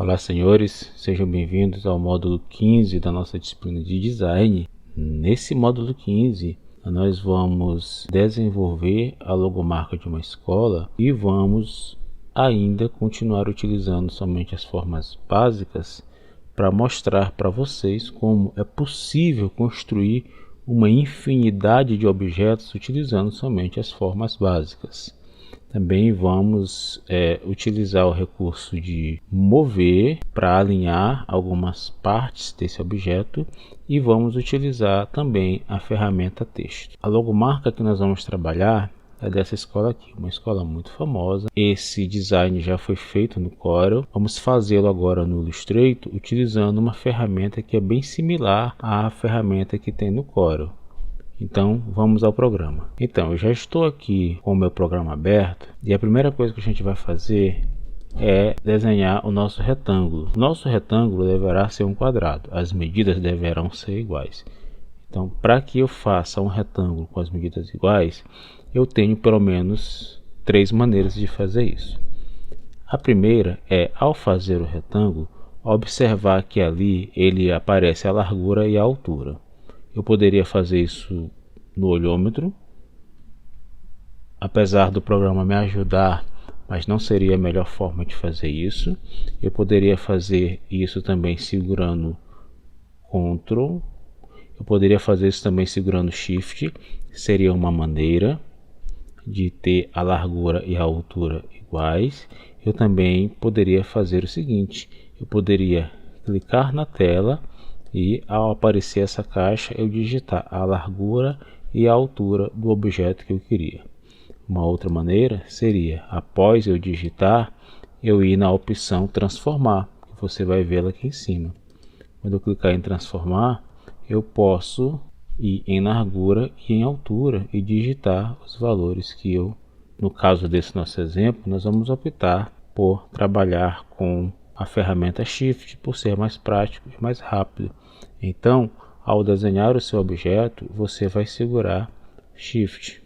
Olá, senhores, sejam bem-vindos ao módulo 15 da nossa disciplina de Design. Nesse módulo 15, nós vamos desenvolver a logomarca de uma escola e vamos ainda continuar utilizando somente as formas básicas para mostrar para vocês como é possível construir uma infinidade de objetos utilizando somente as formas básicas. Também vamos utilizar o recurso de mover para alinhar algumas partes desse objeto e vamos utilizar também a ferramenta texto. A logomarca que nós vamos trabalhar é dessa escola aqui, uma escola muito famosa. Esse design já foi feito no Corel. Vamos fazê-lo agora no Illustrator utilizando uma ferramenta que é bem similar à ferramenta que tem no Corel. Então vamos ao programa. Então eu já estou aqui com o meu programa aberto e a primeira coisa que a gente vai fazer é desenhar o nosso retângulo. Nosso retângulo deverá ser um quadrado, as medidas deverão ser iguais. Então, para que eu faça um retângulo com as medidas iguais, eu tenho pelo menos 3 maneiras de fazer isso. A primeira é, ao fazer o retângulo, observar que ali ele aparece a largura e a altura. Eu poderia fazer isso no olhômetro, apesar do programa me ajudar, mas não seria a melhor forma de fazer isso. Eu poderia fazer isso também segurando Ctrl. Eu poderia fazer isso também segurando Shift. Seria uma maneira de ter a largura e a altura iguais. Eu também poderia fazer o seguinte: eu poderia clicar na tela e ao aparecer essa caixa eu digitar a largura e a altura do objeto que eu queria. Uma outra maneira seria, após eu digitar, eu ir na opção transformar, que você vai vê-la aqui em cima. Quando eu clicar em transformar, eu posso ir em largura e em altura e digitar os valores que eu, no caso desse nosso exemplo, nós vamos optar por trabalhar com a ferramenta Shift, por ser mais prático e mais rápido. Então, ao desenhar o seu objeto, você vai segurar Shift.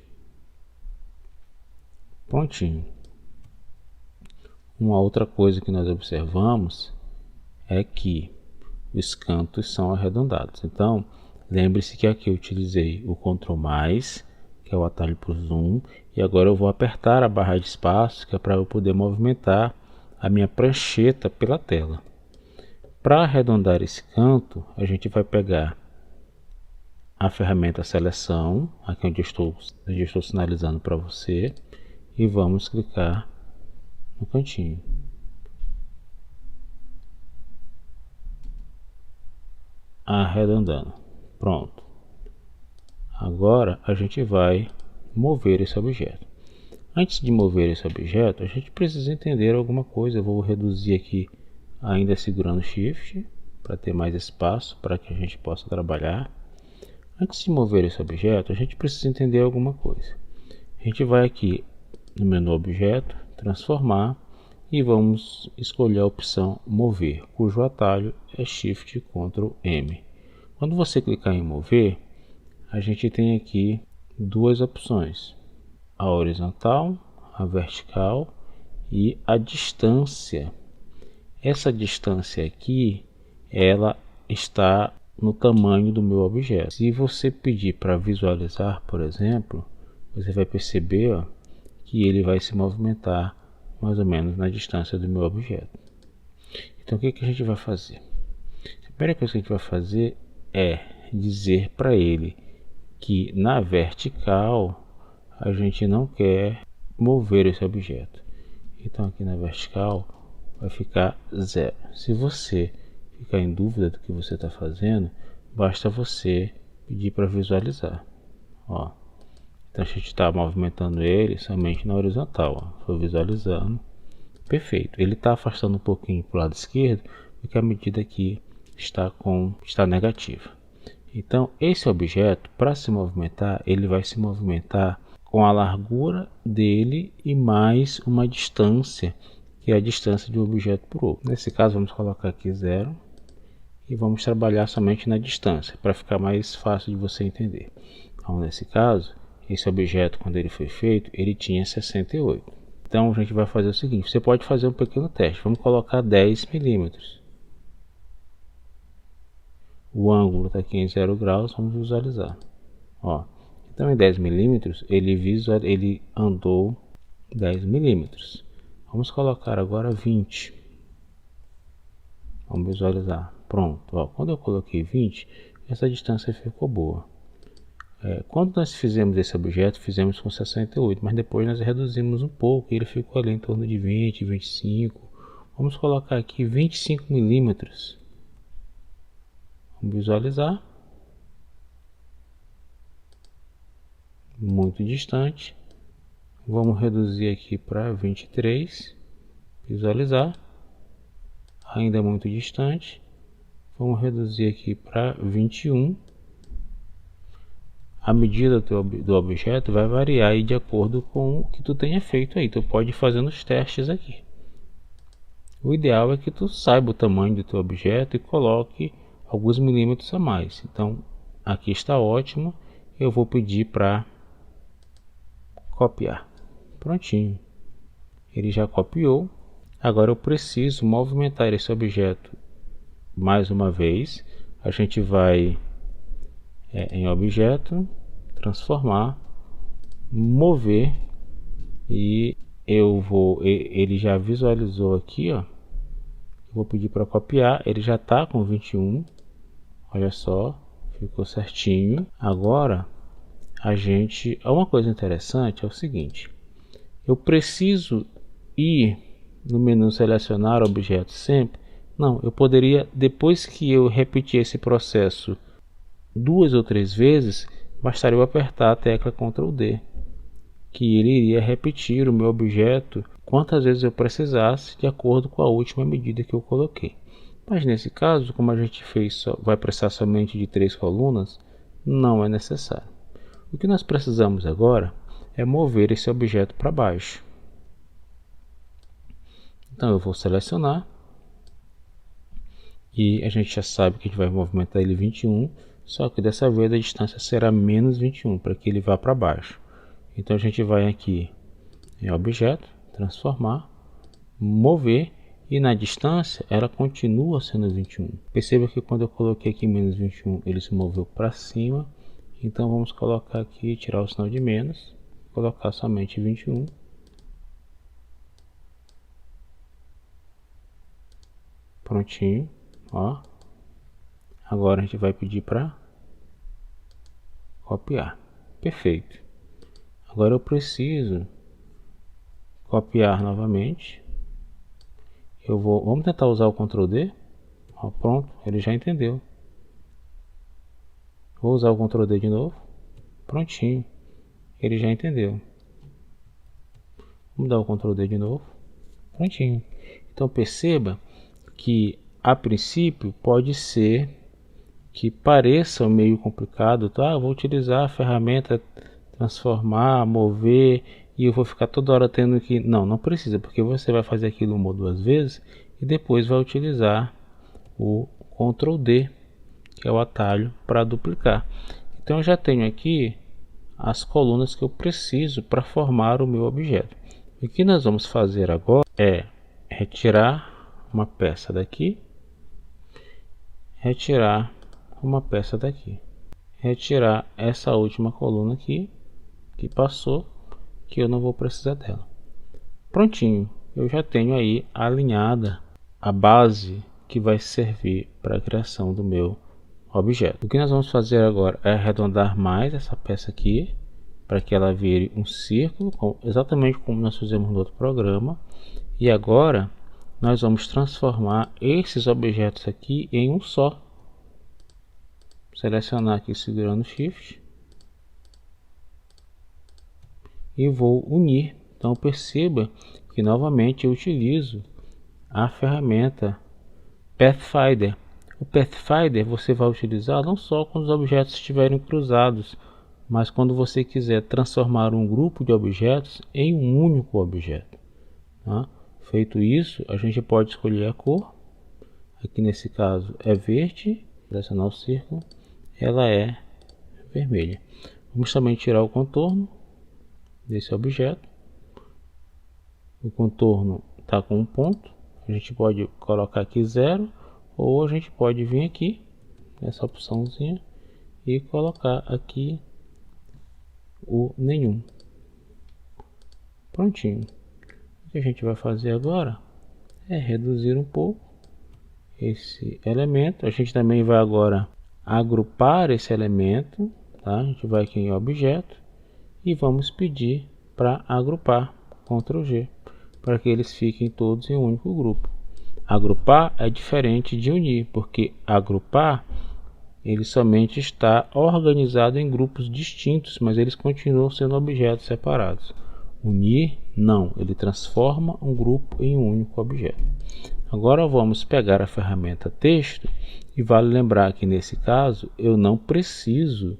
Prontinho. Uma outra coisa que nós observamos é que os cantos são arredondados. Então, lembre-se que aqui eu utilizei o Ctrl+, que é o atalho para o zoom, e agora eu vou apertar a barra de espaço, que é para eu poder movimentar a minha prancheta pela tela. Para arredondar esse canto, a gente vai pegar a ferramenta seleção, aqui onde eu estou sinalizando para você, e vamos clicar no cantinho. Arredondando. Pronto. Agora a gente vai mover esse objeto. Antes de mover esse objeto, a gente precisa entender alguma coisa. Eu vou reduzir aqui ainda segurando Shift para ter mais espaço para que a gente possa trabalhar. Antes de mover esse objeto, a gente precisa entender alguma coisa. A gente vai aqui no menu Objeto, Transformar, e vamos escolher a opção Mover, cujo atalho é Shift Ctrl M. Quando você clicar em Mover, a gente tem aqui duas opções: a horizontal, a vertical e a distância. Essa distância aqui, ela está no tamanho do meu objeto. Se você pedir para visualizar, por exemplo, você vai perceber que ele vai se movimentar mais ou menos na distância do meu objeto. Então o que a gente vai fazer? A primeira coisa que a gente vai fazer é dizer para ele que na vertical a gente não quer mover esse objeto. Então aqui na vertical vai ficar 0. Se você ficar em dúvida do que você está fazendo, basta você pedir para visualizar. Ó. Então a gente está movimentando ele somente na horizontal. Estou visualizando. Perfeito. Ele está afastando um pouquinho para o lado esquerdo, porque a medida aqui está negativa. Então esse objeto, para se movimentar, ele vai se movimentar com a largura dele e mais uma distância, que é a distância de um objeto para o outro. Nesse caso vamos colocar aqui 0 e vamos trabalhar somente na distância, para ficar mais fácil de você entender. Então nesse caso, esse objeto, quando ele foi feito, ele tinha 68. Então a gente vai fazer o seguinte, você pode fazer um pequeno teste, vamos colocar 10 milímetros. O ângulo está aqui em 0 graus, vamos visualizar. Ó, então em 10 milímetros ele andou 10 milímetros. Vamos colocar agora 20. Vamos visualizar. Pronto. Ó, quando eu coloquei 20, essa distância ficou boa. Quando nós fizemos esse objeto, fizemos com 68, mas depois nós reduzimos um pouco e ele ficou ali em torno de 20, 25. Vamos colocar aqui 25 milímetros. Vamos visualizar. Muito distante. Vamos reduzir aqui para 23. Visualizar. Ainda muito distante. Vamos reduzir aqui para 21. A medida do objeto vai variar aí de acordo com o que tu tenha feito aí. Tu pode ir fazendo os testes aqui. O ideal é que tu saiba o tamanho do teu objeto e coloque alguns milímetros a mais. Então aqui está ótimo. Eu vou pedir para copiar. Prontinho. Ele já copiou. Agora eu preciso movimentar esse objeto mais uma vez. A gente vai em objeto, transformar, mover, e ele já visualizou aqui, ó. Eu vou pedir para copiar, ele já está com 21. Olha só, ficou certinho. Agora uma coisa interessante é o seguinte: eu preciso ir no menu selecionar objeto sempre? Não, eu poderia, depois que eu repetir esse processo 2 ou 3 vezes, bastaria eu apertar a tecla Ctrl D, que ele iria repetir o meu objeto quantas vezes eu precisasse, de acordo com a última medida que eu coloquei. Mas nesse caso, como a gente vai precisar somente de 3 colunas, não é necessário. O que nós precisamos agora é mover esse objeto para baixo. Então eu vou selecionar, e a gente já sabe que a gente vai movimentar ele 21, só que dessa vez a distância será menos 21, para que ele vá para baixo. Então a gente vai aqui em objeto, transformar, mover, e na distância ela continua sendo 21. Perceba que quando eu coloquei aqui menos 21, ele se moveu para cima. Então vamos colocar aqui, tirar o sinal de menos, colocar somente 21. Prontinho, ó. Agora a gente vai pedir para copiar. Perfeito. Agora eu preciso copiar novamente. Vamos tentar usar o Ctrl D. Ó, pronto, ele já entendeu. Vou usar o Ctrl D de novo. Prontinho, ele já entendeu. Vamos dar o Ctrl D de novo. Prontinho. Então perceba que a princípio pode ser que pareça meio complicado, tá? Eu vou utilizar a ferramenta transformar, mover, e eu vou ficar toda hora tendo que... Não precisa, porque você vai fazer aquilo 1 ou 2 vezes e depois vai utilizar o Ctrl D, que é o atalho para duplicar. Então eu já tenho aqui as colunas que eu preciso para formar o meu objeto. O que nós vamos fazer agora é retirar uma peça daqui, retirar uma peça daqui, retirar essa última coluna aqui que passou, que eu não vou precisar dela. Prontinho, eu já tenho aí alinhada a base que vai servir para a criação do meu objeto. O que nós vamos fazer agora é arredondar mais essa peça aqui, para que ela vire um círculo, exatamente como nós fizemos no outro programa. E agora nós vamos transformar esses objetos aqui em um só. Selecionar aqui segurando o Shift e vou unir. Então perceba que novamente eu utilizo a ferramenta Pathfinder. O Pathfinder você vai utilizar não só quando os objetos estiverem cruzados, mas quando você quiser transformar um grupo de objetos em um único objeto, tá? Feito isso, a gente pode escolher a cor. Aqui nesse caso é verde, selecionar o círculo, ela é vermelha. Vamos também tirar o contorno desse objeto. o contorno está com um ponto, a gente pode colocar aqui 0, ou a gente pode vir aqui nessa opçãozinha e colocar aqui o nenhum. Prontinho. O que a gente vai fazer agora é reduzir um pouco esse elemento. A gente também vai agora agrupar esse elemento, tá? A gente vai aqui em objeto e vamos pedir para agrupar, Ctrl G, para que eles fiquem todos em um único grupo. Agrupar é diferente de unir, porque agrupar ele somente está organizado em grupos distintos, mas eles continuam sendo objetos separados. Unir, não, ele transforma um grupo em um único objeto. Agora vamos pegar a ferramenta texto, e vale lembrar que nesse caso eu não preciso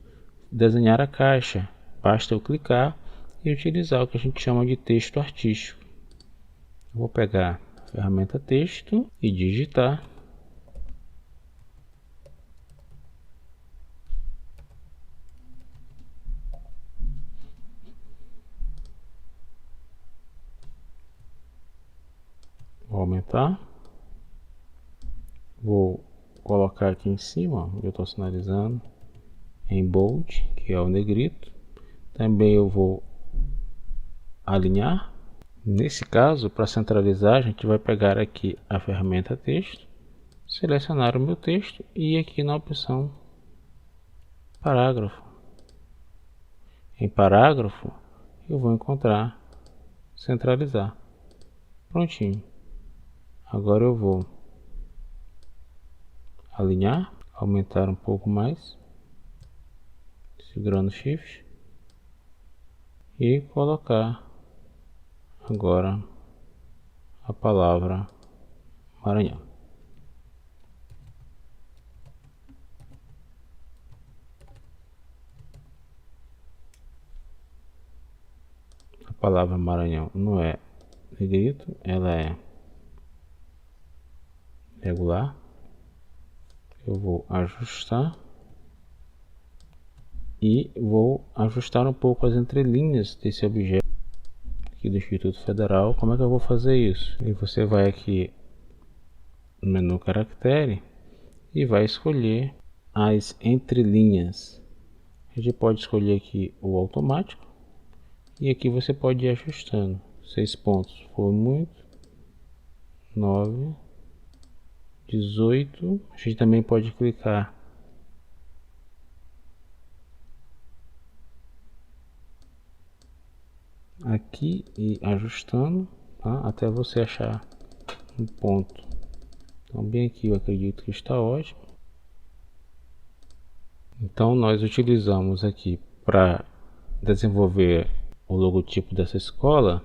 desenhar a caixa, basta eu clicar e utilizar o que a gente chama de texto artístico. Vou pegar a ferramenta texto e digitar. Vou aumentar. Vou colocar aqui em cima, eu estou sinalizando, em bold, que é o negrito. Também eu vou alinhar. Nesse caso, para centralizar, a gente vai pegar aqui a ferramenta texto, selecionar o meu texto e aqui na opção parágrafo. Em parágrafo, eu vou encontrar centralizar. Prontinho. Agora eu vou alinhar, aumentar um pouco mais, segurando Shift, e colocar agora a palavra Maranhão. A palavra Maranhão não é negrito, ela é regular. Eu vou ajustar e vou ajustar um pouco as entrelinhas desse objeto aqui do Instituto Federal. Como é que eu vou fazer isso? E você vai aqui no menu caractere e vai escolher as entrelinhas. A gente pode escolher aqui o automático e aqui você pode ir ajustando. 6 pontos foi muito, 9, 18. A gente também pode clicar aqui e ajustando, tá? Até você achar um ponto. Então bem aqui eu acredito que está ótimo. Então nós utilizamos aqui para desenvolver o logotipo dessa escola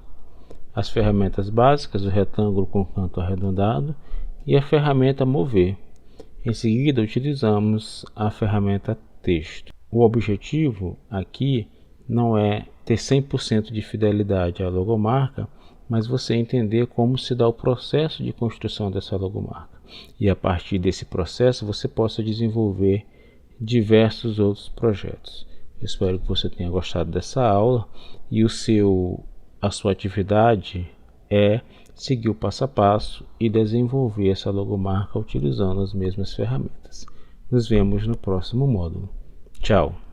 as ferramentas básicas, o retângulo com canto arredondado e a ferramenta mover. Em seguida utilizamos a ferramenta texto. O objetivo aqui não é ter 100% de fidelidade à logomarca, mas você entender como se dá o processo de construção dessa logomarca. E a partir desse processo você possa desenvolver diversos outros projetos. Espero que você tenha gostado dessa aula e a sua atividade é seguir o passo a passo e desenvolver essa logomarca utilizando as mesmas ferramentas. Nos vemos no próximo módulo. Tchau!